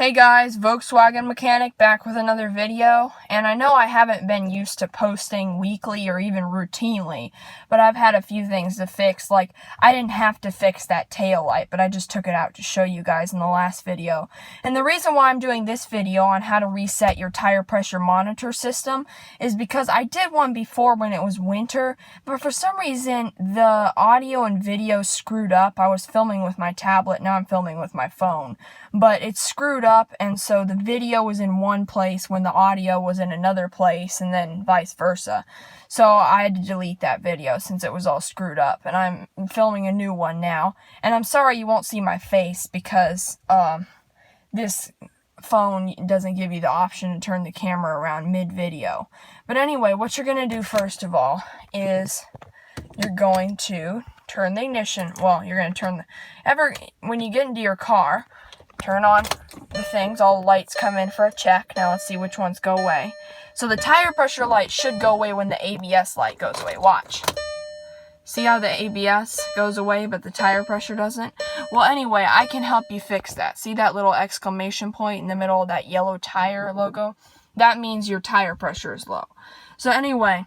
Hey guys, Volkswagen mechanic back with another video, and I know I haven't been used to posting weekly or even routinely, but I've had a few things to fix. Like, I didn't have to fix that tail light, but I just took it out to show you guys in the last video. And the reason why I'm doing this video on how to reset your tire pressure monitor system is because I did one before when it was winter, but for some reason the audio and video screwed up. I was filming with my tablet, now I'm filming with my phone, but it's screwed up, and so the video was in one place when the audio was in another place, and then vice versa. So I had to delete that video since it was all screwed up, and I'm filming a new one now. And I'm sorry you won't see my face because this phone doesn't give you the option to turn the camera around mid-video. But anyway, what you're going to do first of all is you're going to turn the ignition. Well, you're going to turn when you get into your car, turn on the things, all the lights come in for a check. Now let's see which ones go away. So the tire pressure light should go away when the ABS light goes away. Watch. See how the ABS goes away but the tire pressure doesn't? Well, anyway, I can help you fix that. See that little exclamation point in the middle of that yellow tire logo? That means your tire pressure is low. So anyway,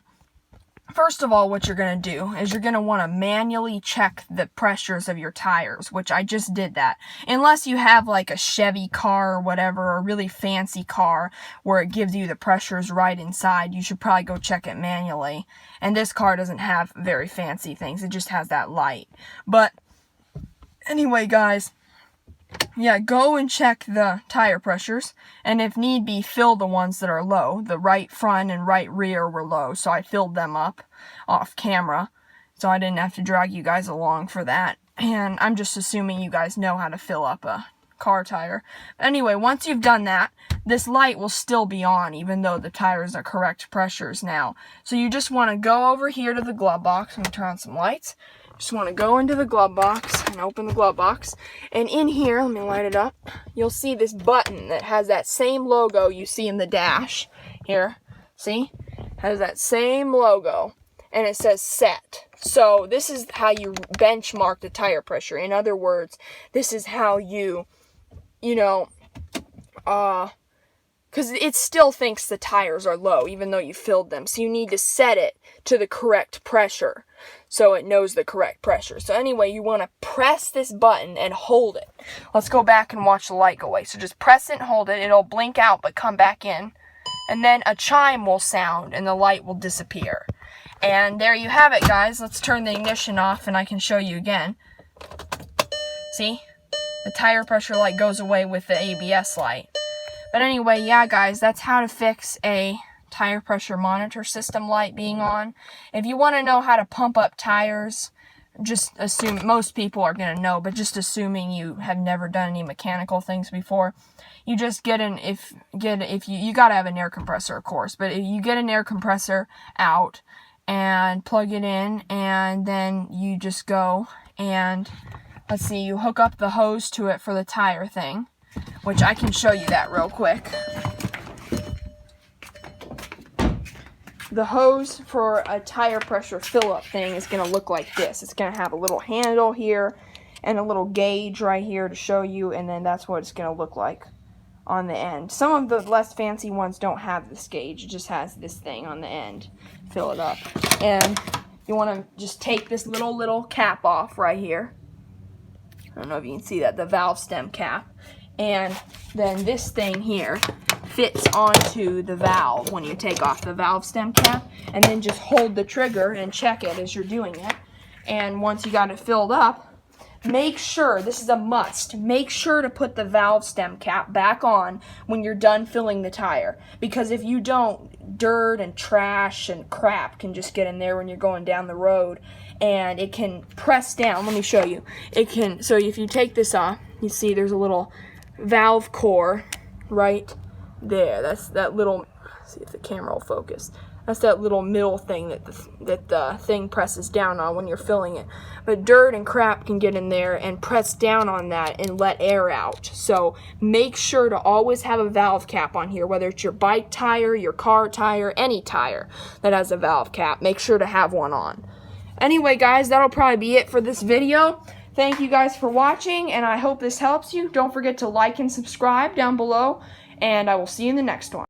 first of all, what you're going to do is you're going to want to manually check the pressures of your tires, which I just did that. Unless you have like a Chevy car or whatever, or a really fancy car where it gives you the pressures right inside, you should probably go check it manually. And this car doesn't have very fancy things. It just has that light. But anyway, guys, yeah, go and check the tire pressures, and if need be, fill the ones that are low. The right front and right rear were low, so I filled them up off camera, so I didn't have to drag you guys along for that. And I'm just assuming you guys know how to fill up a car tire. Anyway, once you've done that, this light will still be on, even though the tires are correct pressures now. So you just want to go over here to the glove box. I'm going to turn on some lights. Just want to go into the glove box and open the glove box. And in here, let me light it up, you'll see this button that has that same logo you see in the dash. Here, see? Has that same logo. And it says set. So this is how you benchmark the tire pressure. In other words, this is how you because it still thinks the tires are low, even though you filled them. So you need to set it to the correct pressure, so it knows the correct pressure. So anyway, you want to press this button and hold it. Let's go back and watch the light go away. So just press it and hold it. It'll blink out, but come back in. And then a chime will sound, and the light will disappear. And there you have it, guys. Let's turn the ignition off, and I can show you again. See? The tire pressure light goes away with the ABS light. But anyway, yeah, guys, that's how to fix a tire pressure monitor system light being on. If you want to know how to pump up tires, just assume, most people are going to know, but just assuming you have never done any mechanical things before, you just get you got to have an air compressor, of course, but if you get an air compressor out and plug it in, and then you just go and, let's see, you hook up the hose to it for the tire thing, which I can show you that real quick. The hose for a tire pressure fill-up thing is going to look like this. It's going to have a little handle here and a little gauge right here to show you, and then that's what it's going to look like on the end. Some of the less fancy ones don't have this gauge. It just has this thing on the end. Fill it up. And you want to just take this little cap off right here. I don't know if you can see that, the valve stem cap. And then this thing here fits onto the valve when you take off the valve stem cap, and then just hold the trigger and check it as you're doing it. And once you got it filled up, make sure, this is a must, make sure to put the valve stem cap back on when you're done filling the tire. Because if you don't, dirt and trash and crap can just get in there when you're going down the road, and it can press down. Let me show you. It can, so if you take this off, you see there's a little valve core right there. That's that little, see if the camera will focus. That's that little middle thing that the thing presses down on when you're filling it. But dirt and crap can get in there and press down on that and let air out. So make sure to always have a valve cap on here, whether it's your bike tire, your car tire, any tire that has a valve cap. Make sure to have one on. Anyway, guys, that'll probably be it for this video. Thank you guys for watching, and I hope this helps you. Don't forget to like and subscribe down below, and I will see you in the next one.